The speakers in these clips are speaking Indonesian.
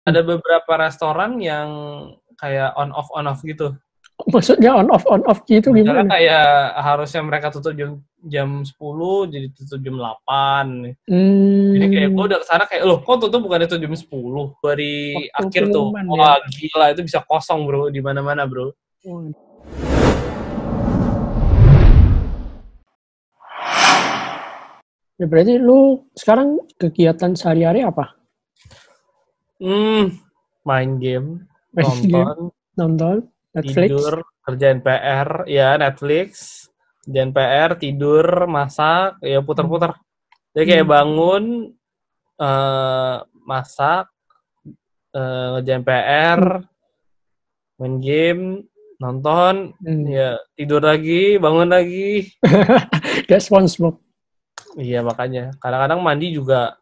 Ada beberapa restoran yang kayak on off gitu. Maksudnya on off gitu Misalnya gimana? kayak harusnya mereka tutup jam 10 jadi tutup jam 8. Jadi kayak gue udah kesana kayak, loh kok tutup bukan itu jam 10 dari Waktu akhir tuh. pengumuman ya. Wah gila, itu bisa kosong bro, di mana-mana bro. Ya berarti lu sekarang kegiatan sehari-hari apa? Main game, Main game, nonton, nonton, Netflix. tidur, kerjain PR, ya Netflix, kerjain PR, tidur, masak, ya putar-putar. Jadi kayak bangun, masak, ngerjain PR, main game, nonton, ya tidur lagi, bangun lagi. Kayak SpongeBob. Iya makanya. Kadang-kadang mandi juga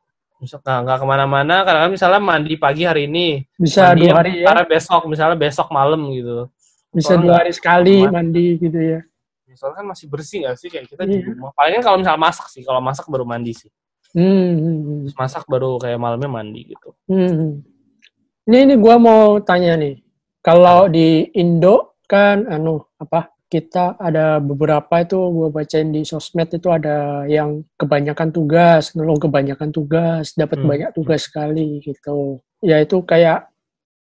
nggak kemana-mana. Kadang-kadang misalnya mandi pagi hari ini, Bisa mandi 2 hari ya? misalnya besok malam gitu. Bisa Soalnya 2 nggak hari sekali mandi gitu ya? soalnya kan masih bersih nggak sih kayak kita di Iya. rumah. Paling kan kalau misalnya masak sih, kalau masak baru mandi sih. Terus masak baru kayak malamnya mandi gitu. Ini gua mau tanya nih. Kalau Apa? di Indo kan kita ada beberapa itu gua bacain di sosmed itu ada yang kebanyakan tugas, kebanyakan tugas, dapat banyak tugas sekali gitu. Ya itu kayak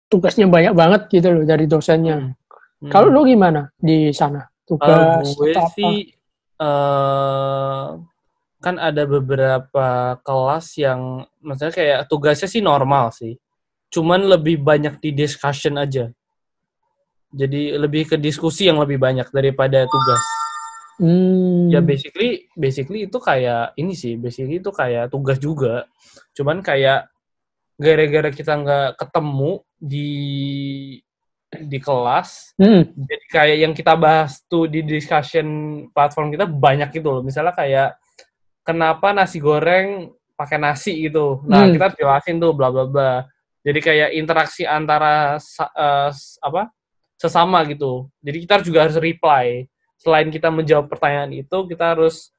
tugasnya banyak banget gitu loh dari dosennya. Kalau lu gimana di sana? Tugas Gue atau apa? sih kan ada beberapa kelas yang maksudnya kayak tugasnya sih normal sih. Cuman lebih banyak di discussion aja. Jadi lebih ke diskusi yang lebih banyak daripada tugas. Ya basically itu kayak ini sih, basically itu kayak tugas juga. Cuman kayak gara-gara kita nggak ketemu di kelas, jadi kayak yang kita bahas tuh di discussion platform kita banyak gitu loh. Misalnya kayak kenapa nasi goreng pakai nasi gitu. Nah, kita harus jelasin tuh bla bla bla. Jadi kayak interaksi antara sesama gitu. Jadi kita juga harus reply. Selain kita menjawab pertanyaan itu, kita harus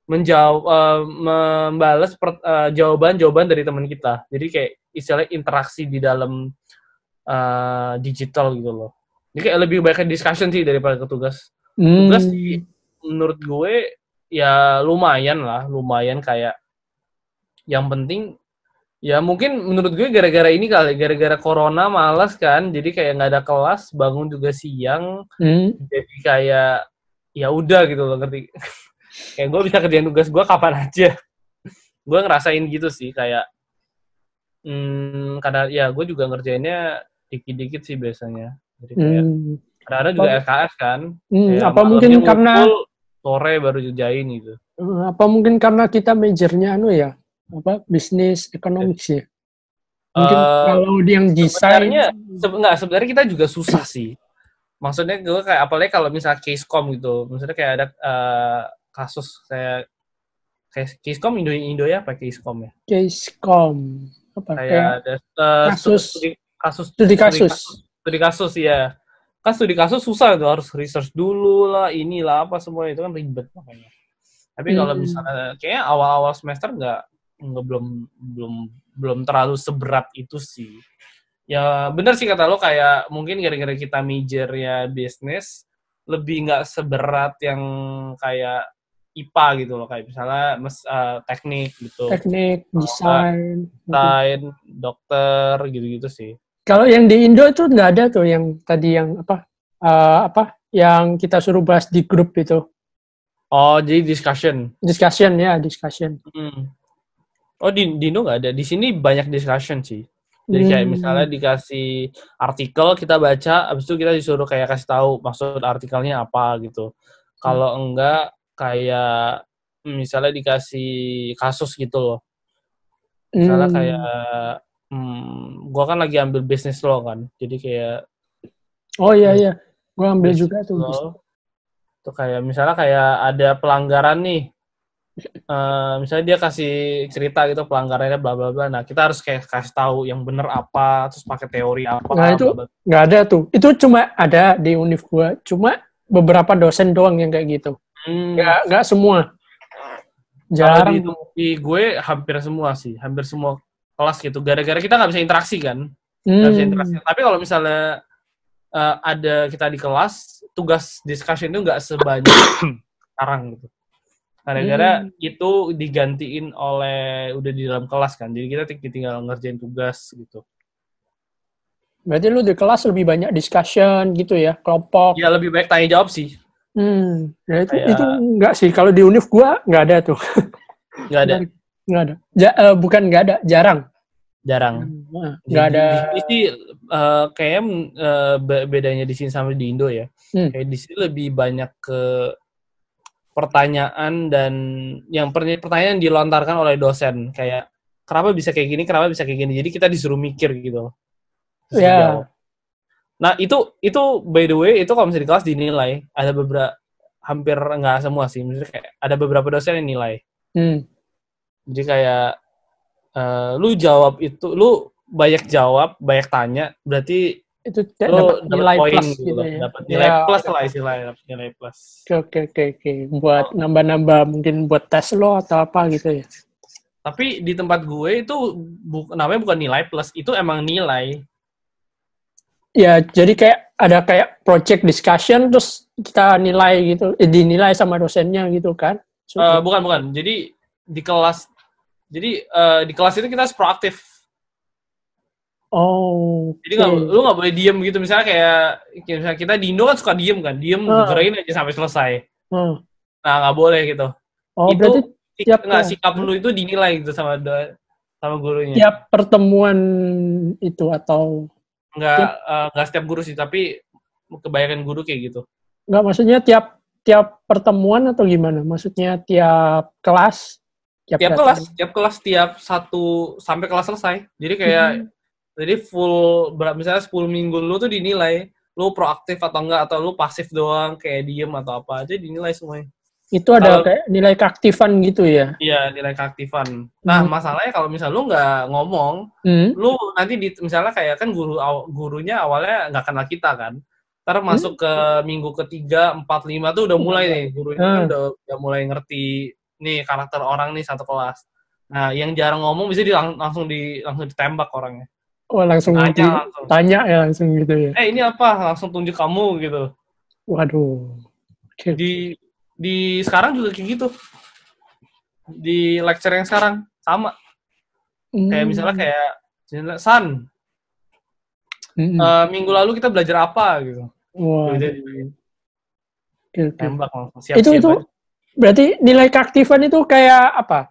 membalas jawaban-jawaban dari teman kita. Jadi kayak istilahnya interaksi di dalam digital gitu loh. Ini kayak lebih banyak discussion sih daripada ke tugas. Tugas sih menurut gue ya lumayan kayak yang penting ya mungkin menurut gue gara-gara ini kali, gara-gara corona malas kan, jadi kayak nggak ada kelas, bangun juga siang, jadi kayak ya udah gitu loh, ngerti? Kayak gue bisa kerjain tugas gue kapan aja. Gue ngerasain gitu sih kayak karena ya gue juga ngerjainnya dikit-dikit sih biasanya. Jadi kayak kadang-kadang juga SKS kan, kayak Apa mungkin malamnya karena ngumpul, sore baru kerjain gitu. apa mungkin karena kita majornya bisnis economics ya? Mungkin kalau yang desain sebenarnya kita juga susah sih. Maksudnya gue kayak apalagi kalau misalnya Casecom gitu, maksudnya kayak ada kasus kayak Casecom Indo ya apa Casecom ya? Casecom apa Kayak kayak ada studi kasus. studi kasus ya. Kan studi kasus susah tuh, harus research dulu lah, inilah apa semua itu kan ribet makanya. Tapi kalau misalnya kayaknya awal-awal semester belum terlalu seberat itu sih. Ya benar sih kata lo, kayak mungkin gara-gara kita majornya bisnis lebih nggak seberat yang kayak IPA gitu loh, kayak misalnya teknik gitu. Teknik, desain, Dokter gitu-gitu sih. Kalau yang di Indo itu nggak ada tuh yang tadi yang yang kita suruh bahas di grup itu. Oh, jadi discussion. Discussion. Oh, di Indo nggak ada. Di sini banyak discussion sih. Jadi kayak misalnya dikasih artikel, kita baca, abis itu kita disuruh kayak kasih tahu maksud artikelnya apa gitu. Kalau enggak, kayak misalnya dikasih kasus gitu loh. Misalnya kayak, gue kan lagi ambil business law kan. Jadi kayak... Oh iya. Gue ambil juga tuh. Itu kayak misalnya kayak ada pelanggaran nih. Misalnya dia kasih cerita gitu pelanggarannya bla bla bla. Nah, kita harus kayak kasih tahu yang bener apa, terus pakai teori apa. Nah, itu nggak ada tuh. Itu cuma ada di univ gua. Cuma beberapa dosen doang yang kayak gitu. Nggak semua. Jarang. Kalau di gue hampir semua sih. Hampir semua kelas gitu. Gara-gara kita nggak bisa interaksi kan. Nggak bisa interaksi. Tapi kalau misalnya ada kita di kelas, tugas discussion itu nggak sebanyak sekarang gitu. Gara-gara itu digantiin oleh udah di dalam kelas kan, jadi kita tinggal ngerjain tugas gitu. Berarti lu di kelas lebih banyak discussion gitu ya, kelompok. Ya lebih baik tanya jawab sih. Ya itu enggak sih, kalau di univ gua nggak ada tuh. Nggak ada. Nggak ada. Bukan nggak ada, jarang. Nggak ada. Di sini kayaknya bedanya di sini sama di Indo ya. Kayak di sini lebih banyak ke pertanyaan dan yang pertanyaan dilontarkan oleh dosen kayak kenapa bisa kayak gini, kenapa bisa kayak gini. Jadi kita disuruh mikir gitu. Ya. Nah itu by the way itu kalau misalnya di kelas dinilai ada beberapa, hampir nggak semua sih, misalnya kayak ada beberapa dosen yang nilai. Jadi kayak lu jawab itu, lu banyak jawab, banyak tanya, berarti itu lu dapat nilai poin plus gitu ya. Dapat nilai plus lah istilahnya, dapat nilai plus. Oke. Buat nambah-nambah mungkin buat tes lo atau apa gitu ya. Tapi di tempat gue itu namanya bukan nilai plus, itu emang nilai. Ya, jadi kayak ada kayak project discussion terus kita nilai gitu, dinilai sama dosennya gitu kan? Bukan. Jadi di kelas itu kita harus proaktif. Jadi lu nggak boleh diem gitu, misalnya kayak kita di Indo kan suka diem dengerin aja sampai selesai. Nah nggak boleh gitu. Itu berarti sikap lu itu dinilai gitu sama gurunya. Tiap pertemuan itu atau nggak setiap guru sih, tapi kebanyakan guru kayak gitu. Nggak, maksudnya tiap pertemuan atau gimana? Maksudnya tiap kelas? Tiap kelas tiap satu sampai kelas selesai. Jadi kayak jadi full misalnya 10 minggu lu tuh dinilai lu proaktif atau enggak, atau lu pasif doang kayak diem atau apa aja dinilai semuanya. Itu ada kayak nilai keaktifan gitu ya? Iya, nilai keaktifan. Nah, masalahnya kalau misalnya lu nggak ngomong, lu nanti misalnya kayak kan gurunya awalnya nggak kenal kita kan. Ntar masuk ke minggu ketiga, 4, 5 tuh udah mulai nih, gurunya kan udah mulai ngerti nih karakter orang nih satu kelas. Nah, yang jarang ngomong bisa langsung ditembak orangnya. Langsung tanya ya langsung gitu ya. Ini apa? Langsung tunjuk kamu gitu. Waduh. Di sekarang juga kayak gitu. Di lecture yang sekarang sama. Kayak misalnya San, minggu lalu kita belajar apa gitu. Tembak langsung. Siap-siap itu berarti nilai keaktifan itu kayak apa?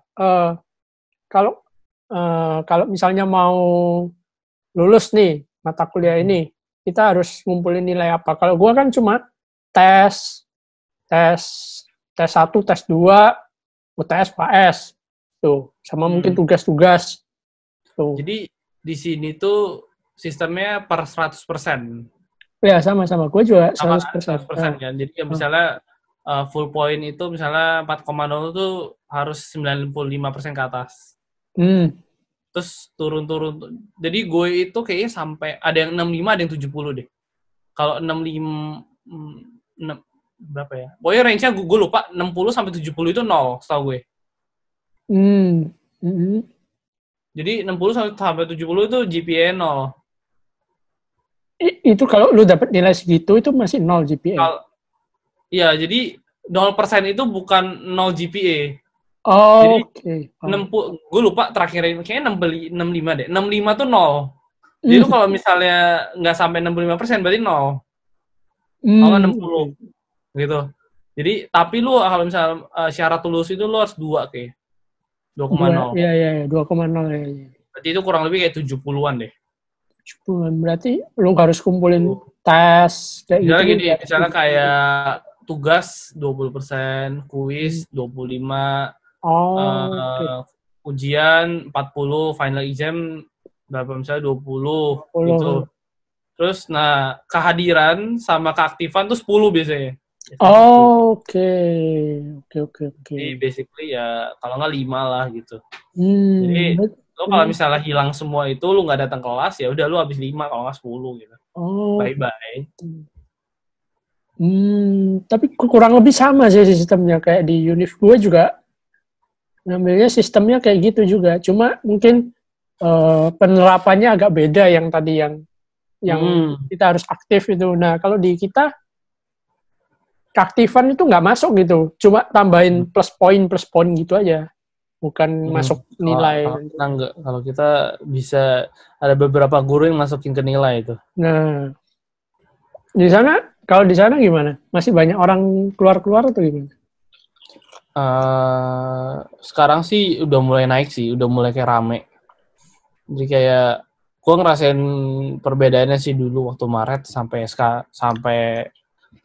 Kalau misalnya mau lulus nih mata kuliah ini, kita harus ngumpulin nilai apa? Kalau gua kan cuma tes 1, tes 2, UTS, UAS. Tuh, sama mungkin tugas-tugas. Tuh. Jadi di sini tuh sistemnya per 100%. Ya, sama-sama. Gue juga 100% kan. Jadi misalnya full point itu misalnya 4,0 tuh harus 95% ke atas. Terus turun. Jadi gue itu kayaknya sampai ada yang 65, ada yang 70 deh. Kalau 65 berapa ya? Pokoknya range-nya gue lupa, 60 sampai 70 itu 0 setahu gue. Jadi 60 sampai 70 itu GPA 0. Itu kalau lu dapat nilai segitu itu masih 0 GPA. Iya, jadi 0% itu bukan 0 GPA. Jadi, gue lupa terakhir kayaknya 65 deh. 65 tuh 0. Jadi lu kalau misalnya nggak sampai 65% berarti 0. Kalau 60 gitu. Jadi tapi lu kalau misalnya syarat lulus itu lu harus 2 kayak 2,0. Iya, 2,0 ya. Berarti itu kurang lebih kayak 70-an deh. 70-an. Berarti lu harus kumpulin tes kayak gitu. Gini, misalnya kayak tugas 20%, kuis 25%, ujian 40, final exam berapa misalnya 20 gitu. Terus kehadiran sama keaktifan tuh 10 biasanya. Oke. Jadi basically ya kalau nggak 5 lah gitu. Jadi lo kalau misalnya hilang semua itu lu nggak datang kelas ya udah lu habis 5 kalau nggak 10 gitu. Bye. Tapi kurang lebih sama sih sistemnya kayak di univ gue juga ngambilnya sistemnya kayak gitu juga. Cuma mungkin penerapannya agak beda yang tadi yang kita harus aktif itu. Nah, kalau di kita keaktifan itu nggak masuk gitu, cuma tambahin plus poin gitu aja, bukan masuk nilai. Kalau kita bisa ada beberapa guru yang masukin ke nilai itu. Nah, kalau di sana gimana? Masih banyak orang keluar atau gimana? Sekarang sih udah mulai naik sih, udah mulai kayak rame. Jadi kayak gue ngerasain perbedaannya sih dulu waktu Maret sampai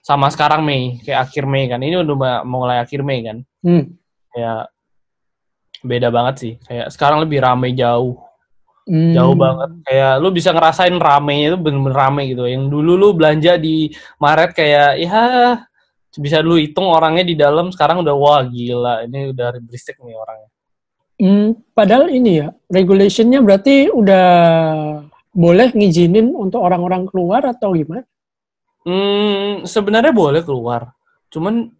sama sekarang Mei, kayak akhir Mei kan. Ini udah mulai akhir Mei kan. Kayak beda banget sih. Kayak sekarang lebih rame jauh. Jauh banget. Kayak lu bisa ngerasain ramenya itu bener-bener rame gitu. Yang dulu lu belanja di Maret kayak ya bisa lu hitung orangnya di dalam, sekarang udah wah gila. Ini udah berisik nih orangnya. Padahal ini ya, regulationnya berarti udah boleh ngizinin untuk orang-orang keluar atau gimana? Sebenarnya boleh keluar. Cuman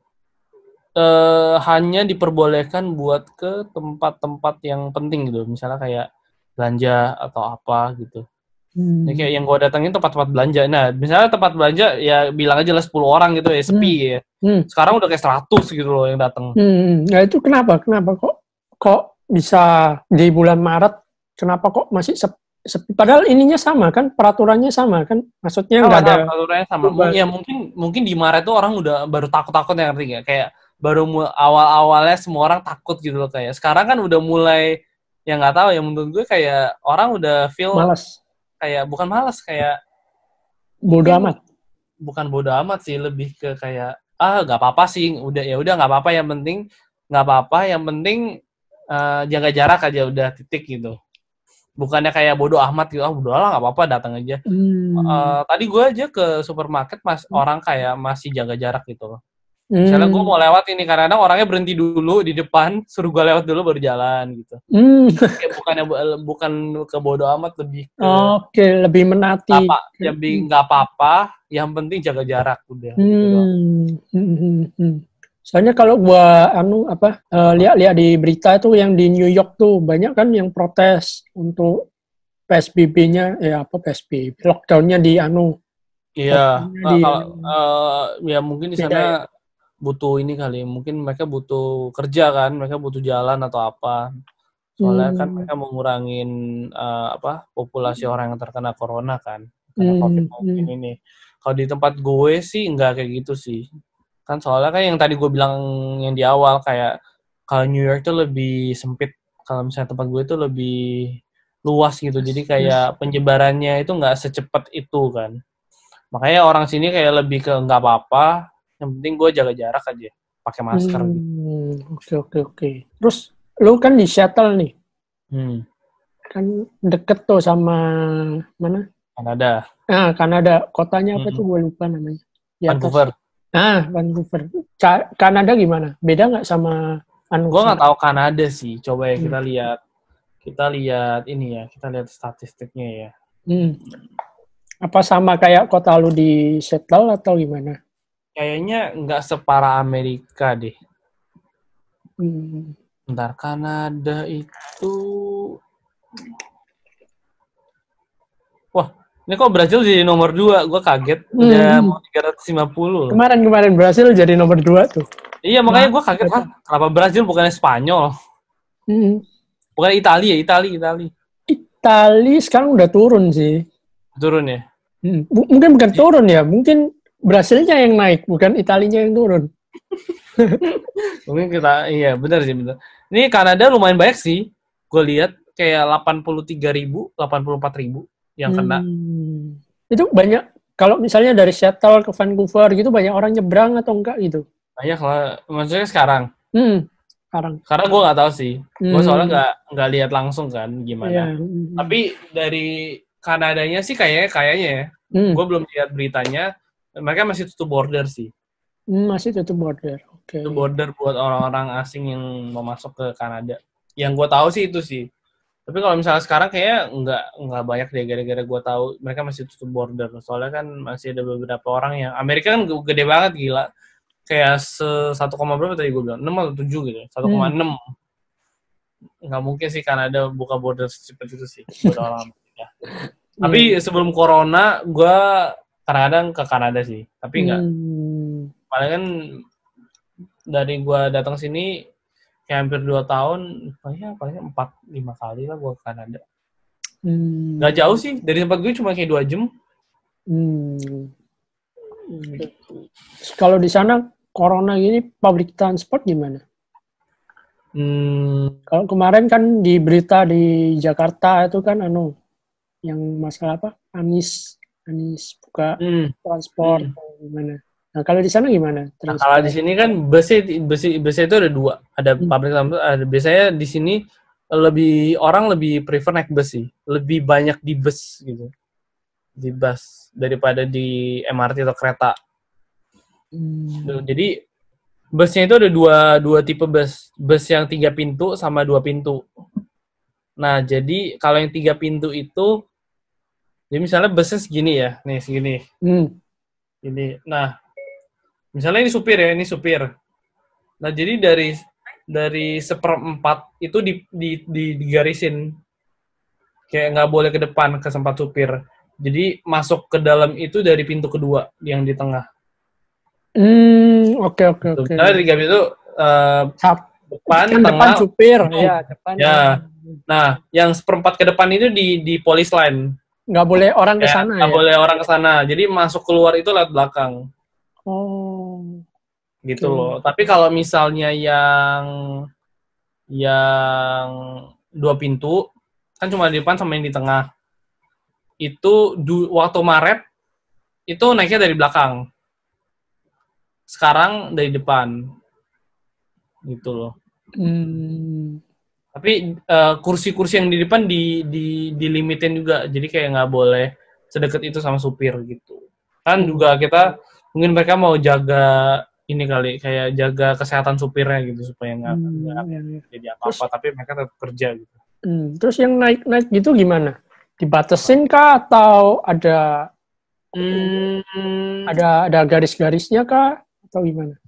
hanya diperbolehkan buat ke tempat-tempat yang penting gitu. Misalnya kayak belanja atau apa gitu. Ya, kayak yang gue datengin tempat-tempat belanja. Nah, misalnya tempat belanja ya bilang aja lah 10 orang gitu ya, sepi ya. Sekarang udah kayak 100 gitu loh yang datang. Nah itu kenapa kok bisa di bulan Maret, kenapa kok masih sepi? Padahal ininya sama kan, peraturannya sama kan, maksudnya nggak ada. Peraturannya sama. Ya mungkin di Maret tuh orang udah baru takut ya, ngerti nggak? Kayak baru awal-awalnya semua orang takut gitu loh kayak. Sekarang kan udah mulai, ya nggak tahu ya, menurut gue kayak orang udah feel malas. Kayak bukan malas, kayak bodo amat. Bukan bodo amat sih, lebih ke kayak nggak apa-apa sih, udah nggak apa-apa, yang penting nggak apa-apa, yang penting jaga jarak aja udah, titik gitu. Bukannya kayak bodo amat gitu, bodo lah nggak apa-apa, datang aja. Tadi gue aja ke supermarket orang kayak masih jaga jarak gitu loh. Misalnya gue mau lewat ini, kadang-kadang orangnya berhenti dulu di depan, suruh gue lewat dulu baru jalan gitu. Kayak bukan ke bodo amat, lebih ke lebih menati. Lebih nggak apa-apa, yang penting jaga jarak udah. Gitu. Soalnya kalau gua lihat di berita itu yang di New York tuh banyak kan yang protes untuk PSBB-nya, PSBB, lockdown-nya di Iya, ya mungkin di sana butuh ini kali, mungkin mereka butuh kerja kan, mereka butuh jalan atau apa. Soalnya kan mereka mau ngurangin populasi orang yang terkena corona kan, karena COVID-19 ini. Kalau di tempat gue sih nggak kayak gitu sih. Kan soalnya kan yang tadi gue bilang yang di awal, kayak kalau New York tuh lebih sempit, kalau misalnya tempat gue tuh lebih luas gitu. Jadi kayak penyebarannya itu nggak secepat itu kan. Makanya orang sini kayak lebih ke nggak apa-apa, yang penting gue jaga jarak aja, pakai masker gitu. Oke. Terus lu kan di Seattle nih. Kan deket tuh sama mana? Kanada. Kanada. Kotanya apa tuh, gue lupa namanya. Vancouver. Vancouver. Kanada gimana? Beda nggak sama Gue nggak tahu Kanada sih. Coba ya kita lihat ini ya, kita lihat statistiknya ya. Apa sama kayak kota lu di Seattle atau gimana? Kayaknya nggak separah Amerika deh. Bentar, Kanada itu... Wah, ini kok Brazil jadi nomor 2? Gue kaget. Udah mau 350. Kemarin Brazil jadi nomor 2 tuh. Iya, makanya gue kaget. Kenapa Brazil bukannya Spanyol? Bukan Italia. Italia sekarang udah turun sih. Turun ya? Mungkin bukan turun ya. Mungkin Brasilnya yang naik, bukan Italinya yang turun. Mungkin iya benar sih, benar. Ini Kanada lumayan banyak sih. Gue lihat kayak 83.000, 84.000 yang kena. Itu banyak. Kalau misalnya dari Seattle ke Vancouver gitu, banyak orang nyebrang atau enggak gitu? Banyak lah. Maksudnya sekarang? Sekarang. Karena gue nggak tahu sih. Gue soalnya nggak lihat langsung kan gimana. Tapi dari Kanadanya sih kayaknya ya. Gue belum lihat beritanya. Mereka masih tutup border sih. Masih tutup border. Oke. Tutup border buat orang-orang asing yang mau masuk ke Kanada. Yang gue tahu sih itu sih. Tapi kalau misalnya sekarang kayaknya nggak banyak deh, gara-gara gue tahu mereka masih tutup border. Soalnya kan masih ada beberapa orang yang Amerika kan gede banget, gila. Kayak 1, berapa tadi gue bilang? 6 atau 7 gitu. 1,6. nggak mungkin sih Kanada buka border seperti itu sih. Bodo amat. Ya. Tapi sebelum corona, gue kadang-kadang ke Kanada sih. Tapi nggak. Paling kan dari gue datang sini kayak hampir 2 tahun, paling 4-5 kali lah gue ke Kanada. Nggak jauh sih, dari tempat gue cuma kayak 2 jam. Kalau di sana corona gini, public transport gimana? Kalau kemarin kan di berita di Jakarta itu kan yang masalah apa? Anies buka transport gimana? Nah, kalau di sana gimana? Nah, kalau di sini kan busnya itu ada 2. Ada public transport, ada biasanya di sini orang lebih prefer naik bus sih. Lebih banyak di bus gitu. Di bus daripada di MRT atau kereta. Jadi busnya itu ada dua tipe bus. Bus yang 3 pintu sama 2 pintu. Nah, jadi kalau yang 3 pintu itu, jadi misalnya busnya segini ya, nih segini. Ini. Nah, misalnya ini supir. Nah, jadi dari 1/4 itu digarisin. Kayak nggak boleh ke depan ke tempat supir. Jadi masuk ke dalam itu dari pintu kedua yang di tengah. Oke. Nah, di garis itu depan supir, ya depan. Ya. Nah, yang 1/4 ke depan itu di police line. Nggak boleh orang ke sana. Nggak boleh orang ke sana. Jadi masuk keluar itu lewat belakang. Gitu loh. Tapi kalau misalnya yang 2 pintu kan cuma di depan sama yang di tengah. Itu waktu Maret itu naiknya dari belakang. Sekarang dari depan. Gitu loh. Tapi kursi-kursi yang di depan dilimitin juga. Jadi kayak nggak boleh sedekat itu sama supir gitu. Kan juga kita mungkin mereka mau jaga ini kali, kayak jaga kesehatan supirnya gitu supaya nggak jadi apa-apa. Tapi mereka tetap kerja gitu. Terus yang naik gitu gimana? Dibatasin kah atau ada garis-garisnya kah atau gimana?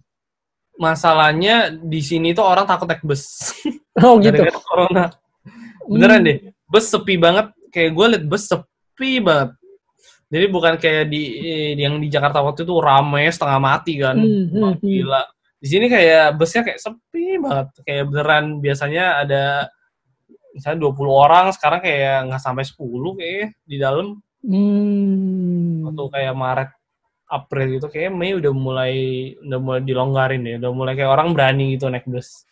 Masalahnya di sini tuh orang takut naik bus. Oh gitu. Gara-gara corona. Beneran deh. Bus sepi banget. Kayak gue liat bus sepi banget. Jadi bukan kayak yang di Jakarta waktu itu ramai setengah mati kan. Gila. Di sini kayak busnya kayak sepi banget. Kayak beneran biasanya ada misalnya 20 orang, sekarang kayak nggak sampai 10 kayaknya di dalam. Waktu kayak Maret, April gitu, kayak Mei udah mulai dilonggarin ya. Udah mulai kayak orang berani gitu naik bus.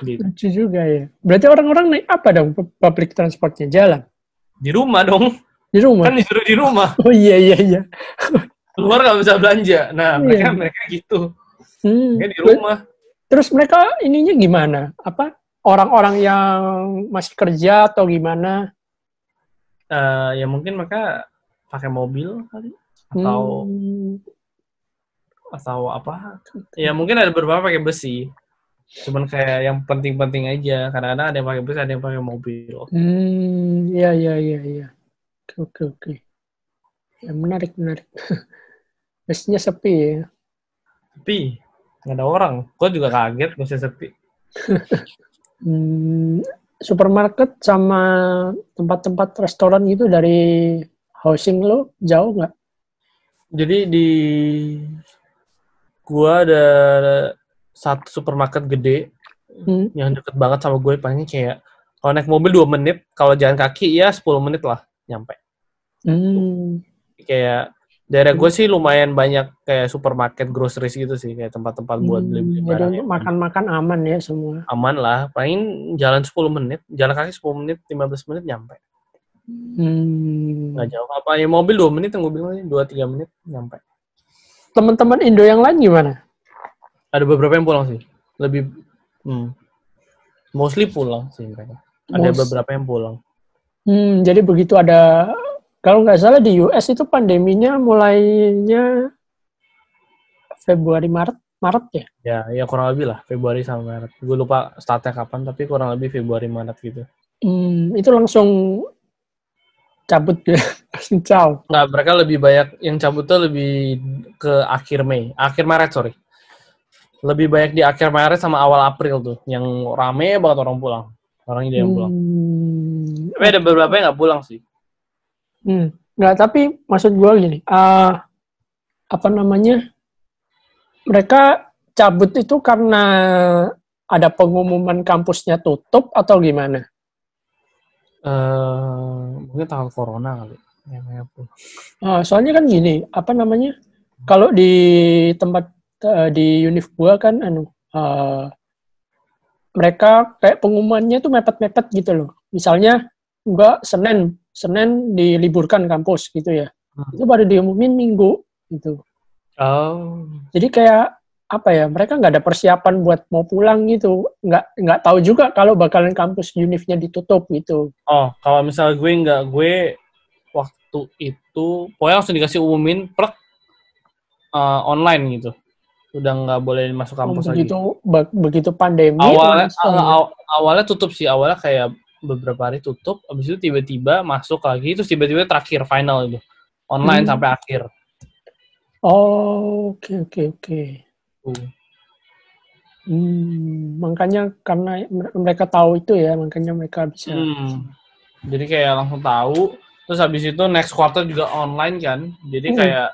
Gitu. Lucu juga ya. Berarti orang-orang naik apa dong public transportnya? Jalan? Di rumah dong. Di rumah? Kan disuruh di rumah. Oh iya. Keluar nggak bisa belanja. Nah, mereka gitu. Mereka di rumah. Terus mereka ininya gimana? Apa? Orang-orang yang masih kerja atau gimana? Ya mungkin mereka pakai mobil kali. Atau apa? Ya mungkin ada beberapa pakai bus sih. Cuman kayak yang penting-penting aja. Kadang-kadang ada yang pakai bus, ada yang pakai mobil. Iya. Oke. Ya, menarik. Busnya sepi ya. Sepi? Nggak ada orang. Gue juga kaget busnya sepi. Supermarket sama tempat-tempat restoran gitu dari housing lo jauh nggak? Jadi gua ada satu supermarket gede yang deket banget sama gue, paling kayak kalau naik mobil 2 menit, kalau jalan kaki ya 10 menit lah nyampe. Kayak daerah gue sih lumayan banyak kayak supermarket, groceries gitu sih, kayak tempat-tempat buat beli-beli barang. Jadi makan-makan aman ya semua? Aman lah, paling jalan 10 menit, jalan kaki 10 menit, 15 menit nyampe. Nggak jauh apa, ya mobil 2 menit yang gue bilang, 2-3 menit nyampe. Teman-teman Indo yang lain gimana? Ada beberapa yang pulang sih, lebih mostly pulang sih mereka. Ada beberapa yang pulang. Jadi begitu ada, kalau nggak salah di US itu pandeminya mulainya Februari Maret ya? Ya kurang lebih lah, Februari sama Maret. Gue lupa startnya kapan, tapi kurang lebih Februari Maret gitu. Itu langsung cabut ya? Langsung caw? Nggak, mereka lebih banyak, yang cabut tuh lebih ke akhir Maret, sorry. Lebih banyak di akhir Maret sama awal April tuh, yang rame banget orang pulang. Orang ide yang pulang. Tapi ada beberapa yang nggak pulang sih. Nggak, tapi maksud gue gini, apa namanya, mereka cabut itu karena ada pengumuman kampusnya tutup atau gimana? Mungkin tanggal corona kali. Soalnya kan gini, apa namanya, kalau di tempat di univ gua kan mereka kayak pengumumannya tuh mepet-mepet gitu loh. Misalnya gua Senin diliburkan kampus gitu ya. Itu baru diumumin Minggu gitu. Jadi kayak apa ya, mereka nggak ada persiapan buat mau pulang gitu, nggak tahu juga kalau bakalan kampus univnya ditutup gitu. Kalau misalnya gue waktu itu pokoknya langsung dikasih umumin online gitu, udah nggak boleh masuk kampus lagi. Begitu pandemi awalnya tutup sih, awalnya kayak beberapa hari tutup, abis itu tiba-tiba masuk lagi, terus tiba-tiba terakhir final itu online sampai akhir. Oke. Makanya karena mereka tahu itu ya, makanya mereka bisa. Jadi kayak langsung tahu, terus habis itu next quarter juga online kan, jadi kayak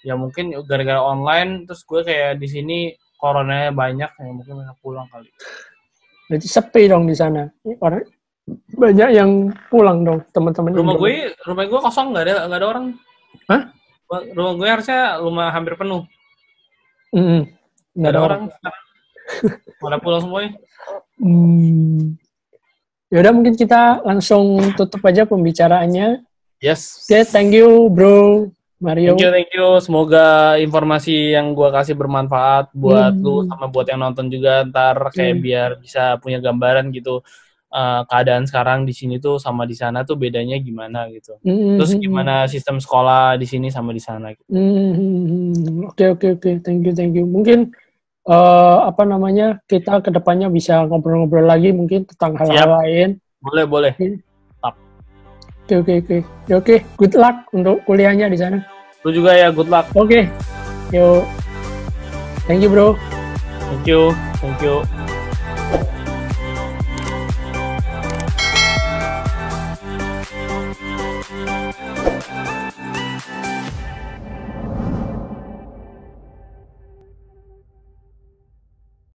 ya mungkin gara-gara online, terus gue kayak di sini coronanya banyak, ya mungkin mereka pulang kali. Berarti sepi dong di sana, orang banyak yang pulang dong, teman-teman. Rumah gue kosong, nggak ada orang. Hah? Rumah gue harusnya hampir penuh. Nggak ada orang. Pada pulang semuanya. Yaudah, mungkin kita langsung tutup aja pembicaraannya. Yes. Oke, thank you bro Mario. Thank you. Semoga informasi yang gue kasih bermanfaat buat lu sama buat yang nonton juga, ntar kayak biar bisa punya gambaran gitu. Keadaan sekarang di sini tuh sama di sana tuh bedanya gimana gitu. Terus gimana sistem sekolah di sini sama di sana gitu. Oke. Thank you. Mungkin apa namanya, kita kedepannya bisa ngobrol-ngobrol lagi mungkin tentang hal-hal lain. Boleh. Oke. Good luck untuk kuliahnya di sana. Lu juga ya, good luck. Oke. Yuk. Thank you bro. Thank you.